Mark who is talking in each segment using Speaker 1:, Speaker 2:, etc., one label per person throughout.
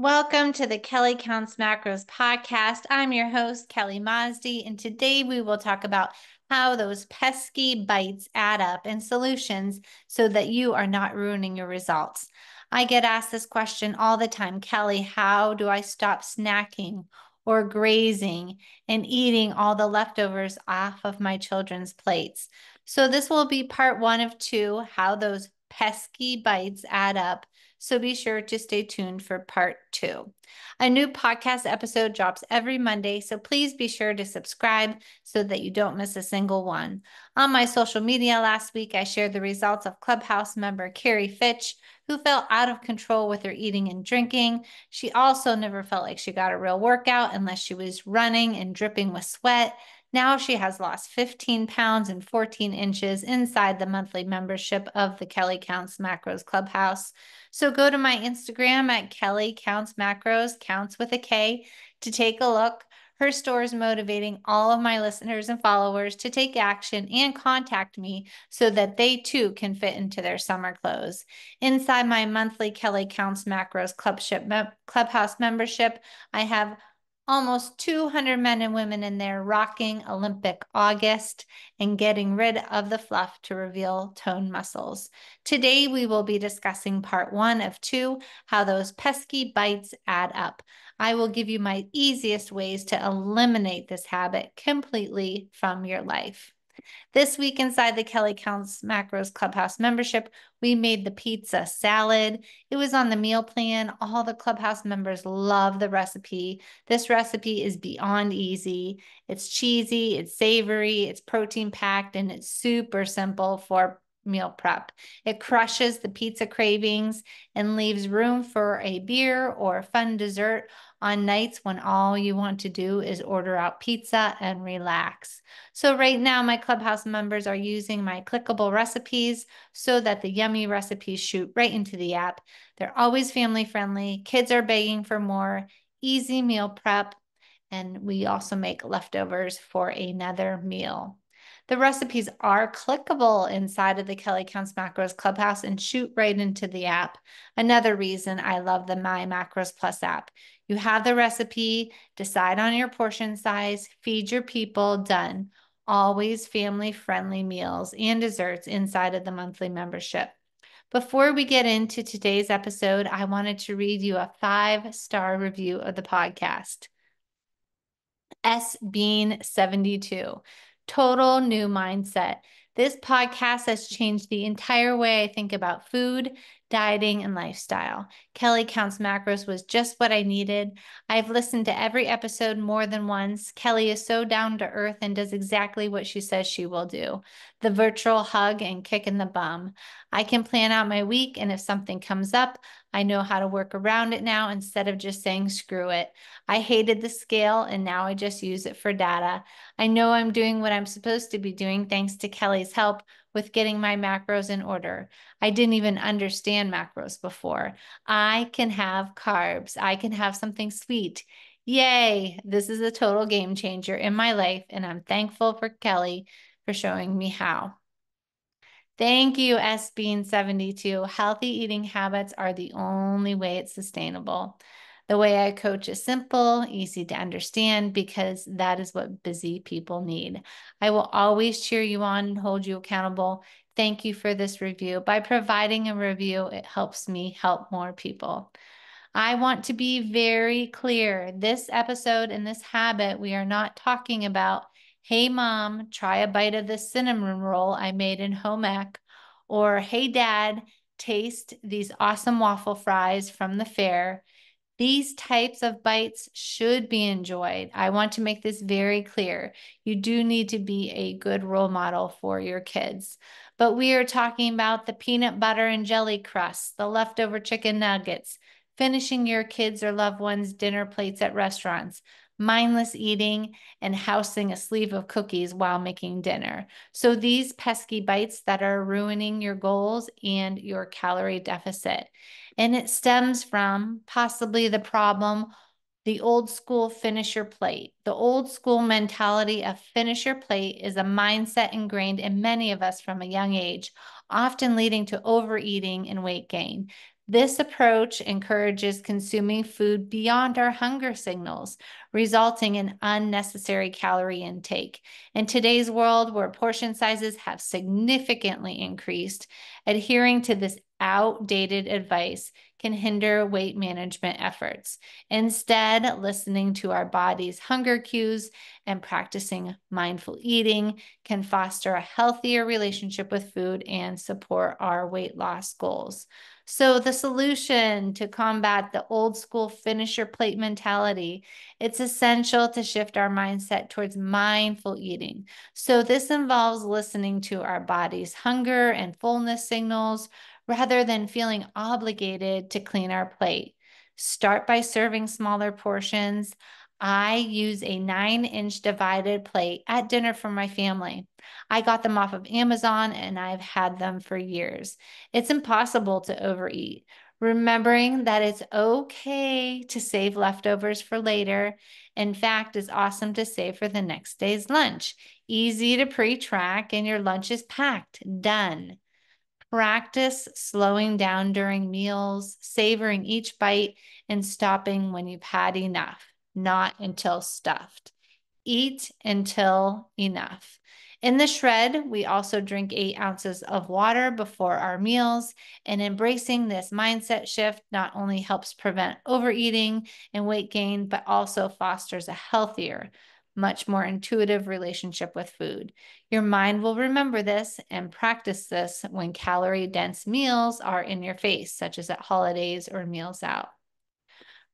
Speaker 1: Welcome to the Kelly Counts Macros podcast. I'm your host, Kelly Mazdi, and today we will talk about how those pesky bites add up and solutions so that you are not ruining your results. I get asked this question all the time, Kelly, how do I stop snacking or grazing and eating all the leftovers off of my children's plates? So this will be part one of two, how those pesky bites add up. So be sure to stay tuned for part two. A new podcast episode drops every Monday, so please be sure to subscribe so that you don't miss a single one. On my social media last week, I shared the results of Clubhouse member Carrie Fitch, who felt out of control with her eating and drinking. She also never felt like she got a real workout unless she was running and dripping with sweat. Now she has lost 15 pounds and 14 inches inside the monthly membership of the Kelly Counts Macros Clubhouse. So go to my Instagram at Kelly Counts Macros, counts with a K, to take a look. Her store is motivating all of my listeners and followers to take action and contact me so that they too can fit into their summer clothes. Inside my monthly Kelly Counts Macros Clubhouse membership, I have almost 200 men and women in there rocking Olympic August and getting rid of the fluff to reveal toned muscles. Today, we will be discussing part one of two, how those pesky bites add up. I will give you my easiest ways to eliminate this habit completely from your life. This week inside the Kelly Counts Macros Clubhouse membership, we made the pizza salad. It was on the meal plan. All the Clubhouse members love the recipe. This recipe is beyond easy. It's cheesy, it's savory, it's protein packed, and it's super simple for meal prep. It crushes the pizza cravings and leaves room for a beer or a fun dessert on nights when all you want to do is order out pizza and relax. So right now, my Clubhouse members are using my clickable recipes so that the yummy recipes shoot right into the app. They're always family friendly. Kids are begging for more, easy meal prep, and we also make leftovers for another meal. The recipes are clickable inside of the Kelly Counts Macros Clubhouse and shoot right into the app. Another reason I love the My Macros Plus app. You have the recipe, decide on your portion size, feed your people, done. Always family-friendly meals and desserts inside of the monthly membership. Before we get into today's episode, I wanted to read you a 5-star review of the podcast. S Bean 72. Total new mindset. This podcast has changed the entire way I think about food, dieting, and lifestyle. Kelly Counts Macros was just what I needed. I've listened to every episode more than once. Kelly is so down to earth and does exactly what she says she will do. The virtual hug and kick in the bum. I can plan out my week, and if something comes up, I know how to work around it now instead of just saying screw it. I hated the scale, and now I just use it for data. I know I'm doing what I'm supposed to be doing thanks to Kelly's help with getting my macros in order. I didn't even understand macros before. I can have carbs. I can have something sweet. Yay! This is a total game changer in my life, and I'm thankful for Kelly for showing me how. Thank you, S Bean 72. Healthy eating habits are the only way it's sustainable. The way I coach is simple, easy to understand, because that is what busy people need. I will always cheer you on and hold you accountable. Thank you for this review. By providing a review, it helps me help more people. I want to be very clear. This episode and this habit, we are not talking about, hey, mom, try a bite of this cinnamon roll I made in home ec, or hey, dad, taste these awesome waffle fries from the fair. These types of bites should be enjoyed. I want to make this very clear. You do need to be a good role model for your kids. But we are talking about the peanut butter and jelly crusts, the leftover chicken nuggets, finishing your kids' or loved ones' dinner plates at restaurants, mindless eating, and housing a sleeve of cookies while making dinner. So these pesky bites that are ruining your goals and your calorie deficit. And it stems from possibly the problem, the old school finish your plate. The old school mentality of finish your plate is a mindset ingrained in many of us from a young age. often leading to overeating and weight gain. This approach encourages consuming food beyond our hunger signals, resulting in unnecessary calorie intake. In today's world, where portion sizes have significantly increased, adhering to this outdated advice can hinder weight management efforts. Instead, listening to our body's hunger cues and practicing mindful eating can foster a healthier relationship with food and support our weight loss goals. So the solution to combat the old school finish your plate mentality, it's essential to shift our mindset towards mindful eating. So this involves listening to our body's hunger and fullness signals rather than feeling obligated to clean our plate. Start by serving smaller portions. I use a 9-inch divided plate at dinner for my family. I got them off of Amazon and I've had them for years. It's impossible to overeat. Remembering that it's okay to save leftovers for later. In fact, it's awesome to save for the next day's lunch. Easy to pre-track and your lunch is packed. Done. Practice slowing down during meals, savoring each bite, and stopping when you've had enough, not until stuffed. Eat until enough. In the shred, we also drink 8 ounces of water before our meals, and embracing this mindset shift not only helps prevent overeating and weight gain, but also fosters a healthier, much more intuitive relationship with food. Your mind will remember this and practice this when calorie-dense meals are in your face, such as at holidays or meals out.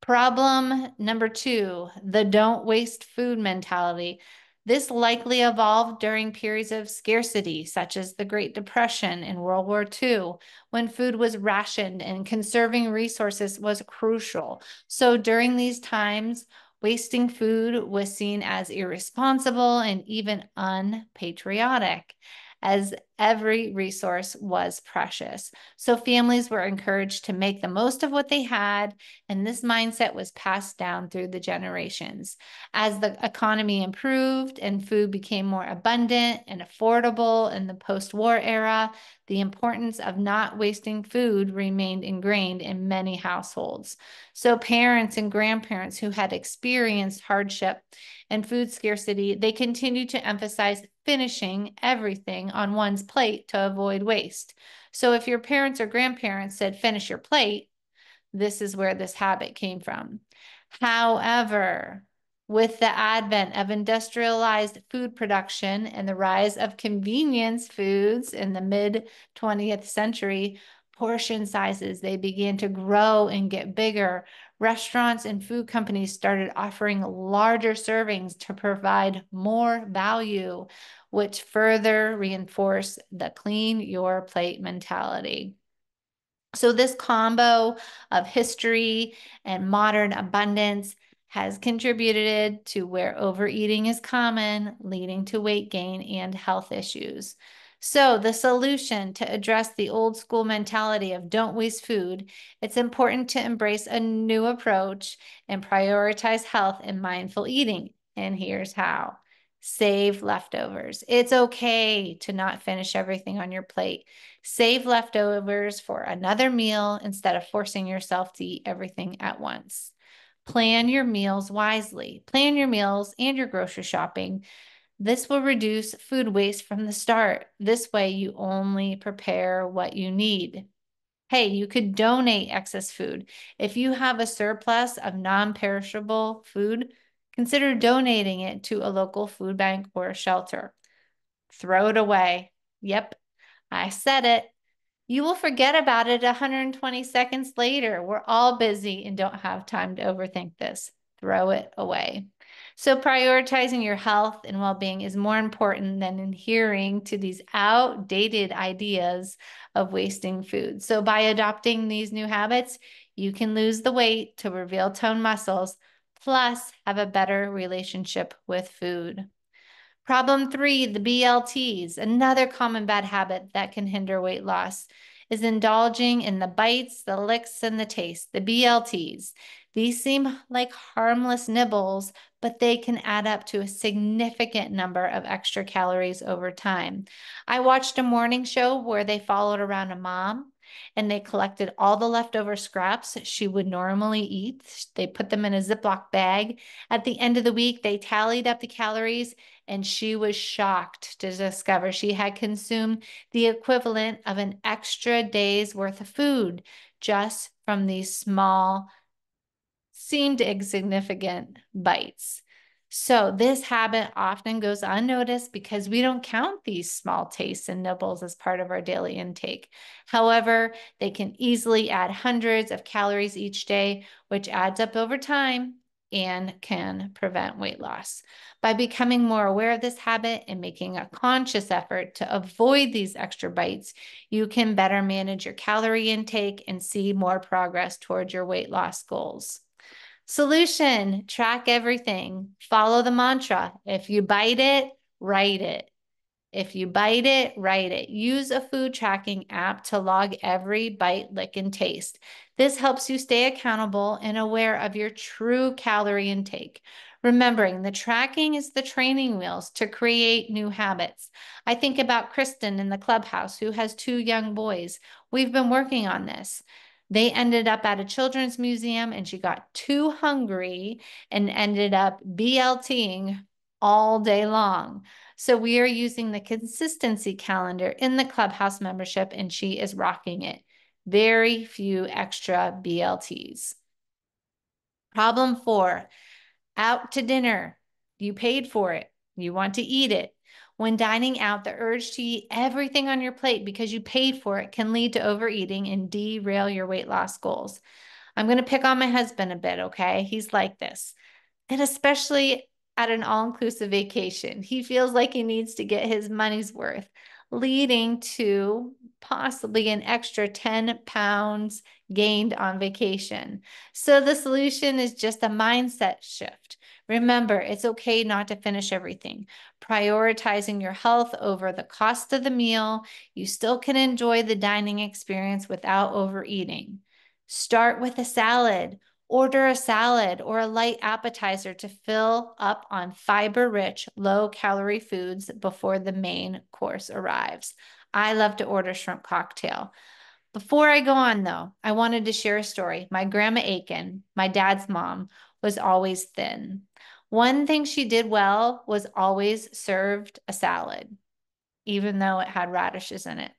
Speaker 1: Problem number 2, the don't waste food mentality. This likely evolved during periods of scarcity, such as the Great Depression and World War II, when food was rationed and conserving resources was crucial. So during these times, wasting food was seen as irresponsible and even unpatriotic, as every resource was precious. So families were encouraged to make the most of what they had, and this mindset was passed down through the generations. As the economy improved and food became more abundant and affordable in the post-war era, the importance of not wasting food remained ingrained in many households. So parents and grandparents who had experienced hardship and food scarcity, they continued to emphasize finishing everything on one's plate to avoid waste. So if your parents or grandparents said, finish your plate, this is where this habit came from. However, with the advent of industrialized food production and the rise of convenience foods in the mid 20th century, portion sizes, they began to grow and get bigger. Restaurants and food companies started offering larger servings to provide more value, which further reinforced the clean your plate mentality. So this combo of history and modern abundance has contributed to where overeating is common, leading to weight gain and health issues. So the solution to address the old school mentality of don't waste food, it's important to embrace a new approach and prioritize health and mindful eating. And here's how. Save leftovers. It's okay to not finish everything on your plate. Save leftovers for another meal instead of forcing yourself to eat everything at once. Plan your meals wisely. Plan your meals and your grocery shopping. This will reduce food waste from the start. This way, you only prepare what you need. Hey, you could donate excess food. If you have a surplus of non-perishable food, consider donating it to a local food bank or a shelter. Throw it away. Yep, I said it. You will forget about it 120 seconds later. We're all busy and don't have time to overthink this. Throw it away. So prioritizing your health and well-being is more important than adhering to these outdated ideas of wasting food. So by adopting these new habits, you can lose the weight to reveal toned muscles, plus have a better relationship with food. Problem 3, the BLTs, another common bad habit that can hinder weight loss. is indulging in the bites, the licks, and the taste, the BLTs. These seem like harmless nibbles, but they can add up to a significant number of extra calories over time. I watched a morning show where they followed around a mom and they collected all the leftover scraps she would normally eat. They put them in a Ziploc bag. At the end of the week, they tallied up the calories, and she was shocked to discover she had consumed the equivalent of an extra day's worth of food just from these small, seemed insignificant bites. So this habit often goes unnoticed because we don't count these small tastes and nibbles as part of our daily intake. However, they can easily add hundreds of calories each day, which adds up over time and can prevent weight loss. By becoming more aware of this habit and making a conscious effort to avoid these extra bites, you can better manage your calorie intake and see more progress towards your weight loss goals. Solution, track everything. Follow the mantra. If you bite it, write it. If you bite it, write it. Use a food tracking app to log every bite, lick, and taste. This helps you stay accountable and aware of your true calorie intake. Remembering the tracking is the training wheels to create new habits. I think about Kristen in the clubhouse who has 2 young boys. We've been working on this. They ended up at a children's museum and she got too hungry and ended up BLTing all day long. So we are using the consistency calendar in the clubhouse membership and she is rocking it. Very few extra BLTs. Problem 4, out to dinner. You paid for it. You want to eat it. When dining out, the urge to eat everything on your plate because you paid for it can lead to overeating and derail your weight loss goals. I'm going to pick on my husband a bit, okay? He's like this. And especially at an all-inclusive vacation, he feels like he needs to get his money's worth, leading to possibly an extra 10 pounds gained on vacation. So the solution is just a mindset shift. Remember, it's okay not to finish everything. Prioritizing your health over the cost of the meal, you still can enjoy the dining experience without overeating. Start with a salad. Order a salad or a light appetizer to fill up on fiber-rich, low-calorie foods before the main course arrives. I love to order shrimp cocktail. Before I go on, though, I wanted to share a story. My grandma Aiken, my dad's mom, was always thin. One thing she did well was always served a salad, even though it had radishes in it.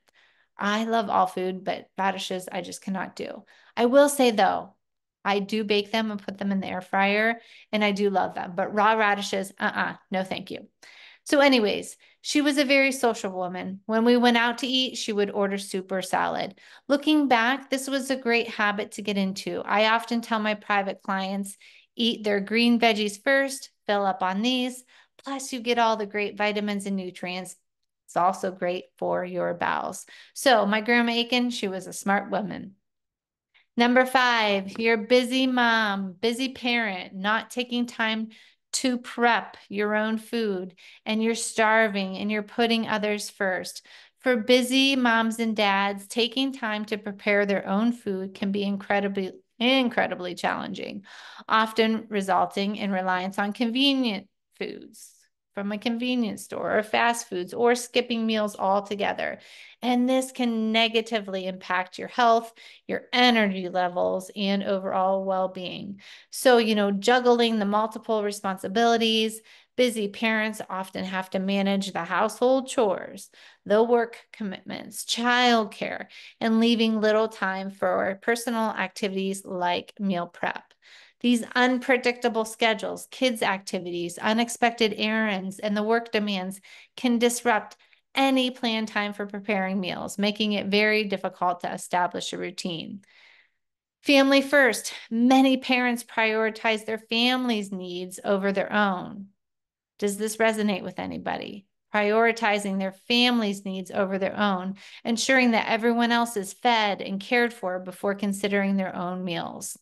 Speaker 1: I love all food, but radishes I just cannot do. I will say, though, I do bake them and put them in the air fryer, and I do love them. But raw radishes, no thank you. So anyways, she was a very social woman. When we went out to eat, she would order soup or salad. Looking back, this was a great habit to get into. I often tell my private clients, eat their green veggies first, fill up on these, plus you get all the great vitamins and nutrients. It's also great for your bowels. So my grandma Aiken, she was a smart woman. Number 5, you're busy mom, busy parent, not taking time to prep your own food, and you're starving and you're putting others first. For busy moms and dads, taking time to prepare their own food can be incredibly challenging, often resulting in reliance on convenient foods from a convenience store or fast foods or skipping meals altogether. And this can negatively impact your health, your energy levels, and overall well-being. So, juggling the multiple responsibilities, busy parents often have to manage the household chores, the work commitments, childcare, and leaving little time for personal activities like meal prep. These unpredictable schedules, kids' activities, unexpected errands, and the work demands can disrupt any planned time for preparing meals, making it very difficult to establish a routine. Family first. Many parents prioritize their family's needs over their own. Does this resonate with anybody? Prioritizing their family's needs over their own, ensuring that everyone else is fed and cared for before considering their own meals.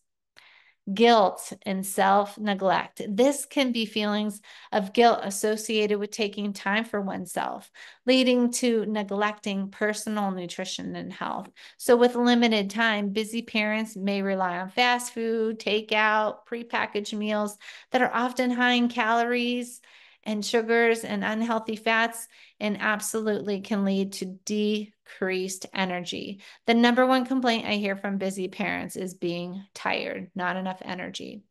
Speaker 1: guilt and self-neglect. This can be feelings of guilt associated with taking time for oneself, leading to neglecting personal nutrition and health. So with limited time, busy parents may rely on fast food, takeout, prepackaged meals that are often high in calories and sugars and unhealthy fats, and absolutely can lead to decreased energy. The number one complaint I hear from busy parents is being tired, not enough energy.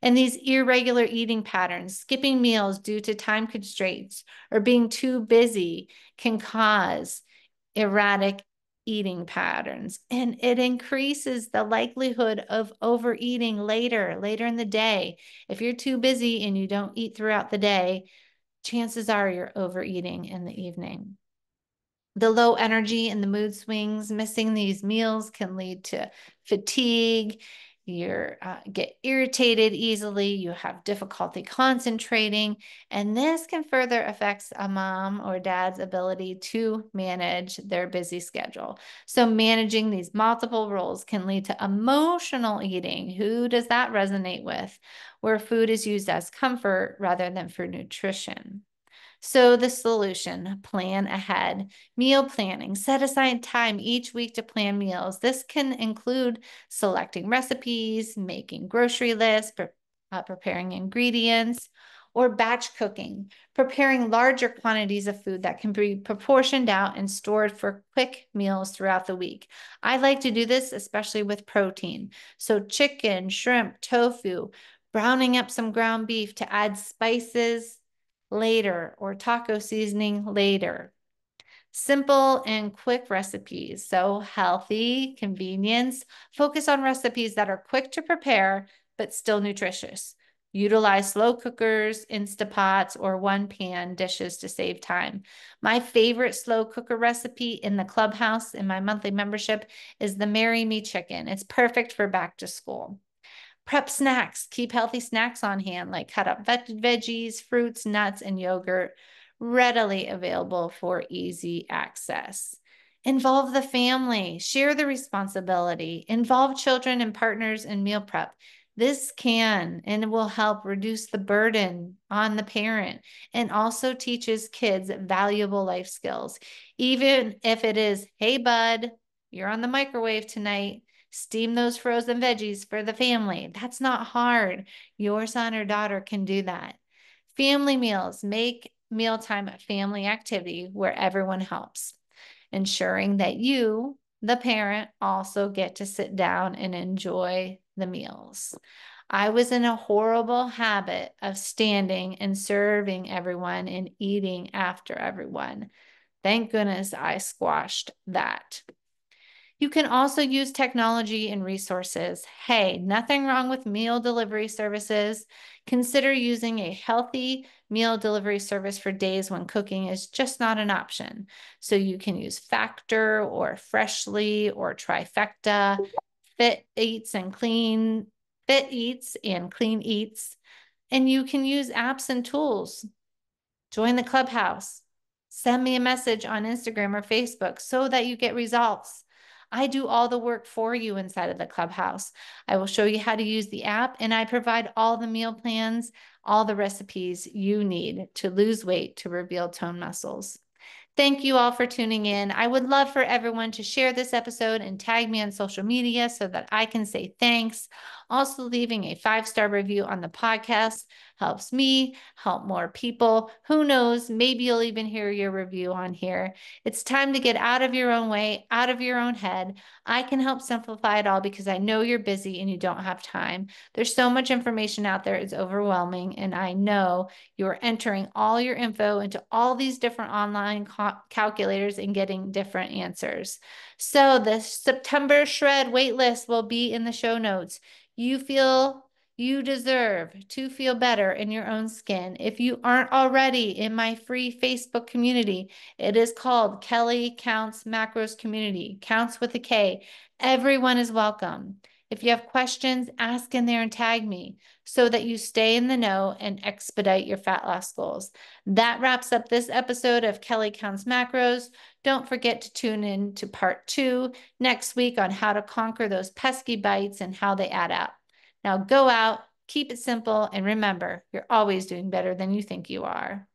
Speaker 1: And these irregular eating patterns, skipping meals due to time constraints, or being too busy can cause erratic eating patterns. And it increases the likelihood of overeating later in the day. If you're too busy and you don't eat throughout the day, chances are you're overeating in the evening. The low energy and the mood swings, missing these meals can lead to fatigue. You get irritated easily. You have difficulty concentrating. And this can further affect a mom or dad's ability to manage their busy schedule. So managing these multiple roles can lead to emotional eating. Who does that resonate with? Where food is used as comfort rather than for nutrition. So the solution, plan ahead. Meal planning, set aside time each week to plan meals. This can include selecting recipes, making grocery lists, preparing ingredients, or batch cooking, preparing larger quantities of food that can be proportioned out and stored for quick meals throughout the week. I like to do this, especially with protein. So chicken, shrimp, tofu, browning up some ground beef to add spices later, or taco seasoning later. Simple and quick recipes. So healthy, convenience. Focus on recipes that are quick to prepare, but still nutritious. Utilize slow cookers, Instapots, or one-pan dishes to save time. My favorite slow cooker recipe in the clubhouse in my monthly membership is the Marry Me chicken. It's perfect for back to school. Prep snacks. Keep healthy snacks on hand, like cut up veggies, fruits, nuts, and yogurt, readily available for easy access. Involve the family. Share the responsibility. Involve children and partners in meal prep. This can and will help reduce the burden on the parent and also teaches kids valuable life skills. Even if it is, hey, bud, you're on the microwave tonight. Steam those frozen veggies for the family. That's not hard. Your son or daughter can do that. Family meals. Make mealtime a family activity where everyone helps, ensuring that you, the parent, also get to sit down and enjoy the meals. I was in a horrible habit of standing and serving everyone and eating after everyone. Thank goodness I squashed that. You can also use technology and resources. Hey, nothing wrong with meal delivery services. Consider using a healthy meal delivery service for days when cooking is just not an option. So you can use Factor or Freshly or Trifecta, Fit Eats and Clean Eats. And you can use apps and tools. Join the clubhouse. Send me a message on Instagram or Facebook so that you get results. I do all the work for you inside of the clubhouse. I will show you how to use the app, and I provide all the meal plans, all the recipes you need to lose weight to reveal toned muscles. Thank you all for tuning in. I would love for everyone to share this episode and tag me on social media so that I can say thanks. Also, leaving a 5-star review on the podcast helps me help more people. Who knows? Maybe you'll even hear your review on here. It's time to get out of your own way, out of your own head. I can help simplify it all because I know you're busy and you don't have time. There's so much information out there. It's overwhelming. And I know you're entering all your info into all these different online calculators and getting different answers. So the September Shred waitlist will be in the show notes. You deserve to feel better in your own skin. If you aren't already in my free Facebook community, it is called Kelly Counts Macros Community. Counts with a K. Everyone is welcome. If you have questions, ask in there and tag me so that you stay in the know and expedite your fat loss goals. That wraps up this episode of Kelly Counts Macros. Don't forget to tune in to part 2 next week on how to conquer those pesky bites and how they add up. Now go out, keep it simple, and remember, you're always doing better than you think you are.